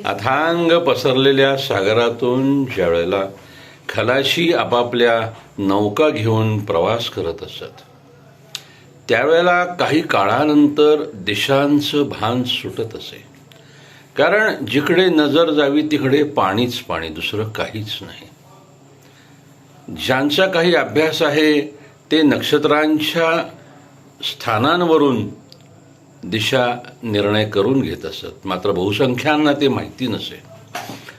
अथांग पसरलेल्या सागरातून ज्यावेळेला खलाशी आपापल्या नौका घेऊन प्रवास करत असत, त्यावेळेला काही काळानंतर दिशांचं भान सुटत असे. कारण जिकडे नजर जावी तिकडे पाणीच पाणी, दुसरं काहीच नाही. ज्यांचा काही अभ्यास आहे ते नक्षत्रांच्या स्थानांवरून दिशा निर्णय करून घेत असत, मात्र बहुसंख्यांना ते माहिती नसे.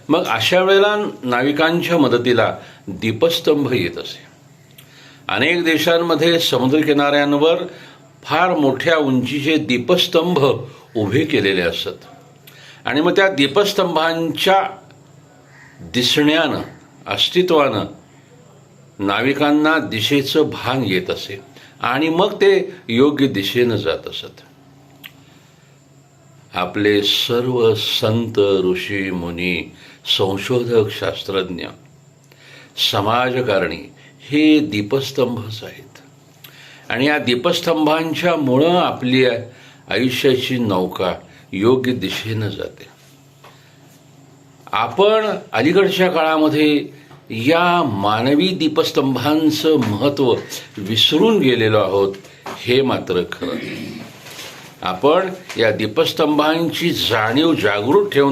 मग अशा वेळेला नाविकांच्या मदतीला दीपस्तंभ येत असे. अनेक देशांमध्ये समुद्रकिनाऱ्यांवर फार मोठ्या उंचीचे दीपस्तंभ उभे केलेले असत आणि मग त्या दीपस्तंभांच्या दिसण्यानं, अस्तित्वानं नाविकांना दिशेचं भान येत असे आणि मग ते योग्य दिशेनं जात असत. आपले सर्व संत, ऋषी, मुनी, संशोधक, शास्त्रज्ञ, समाजकारणी हे दीपस्तंभच आहेत. आणि या दीपस्तंभांच्या मुळं आपली आयुष्याची नौका योग्य दिशेनं जाते. आपण अलीकडच्या काळामध्ये या मानवी दीपस्तंभांचं महत्त्व विसरून गेलेलो आहोत, हे मात्र खरं. आपण या दीपस्तंभांची जाणीव जागृत ठेवून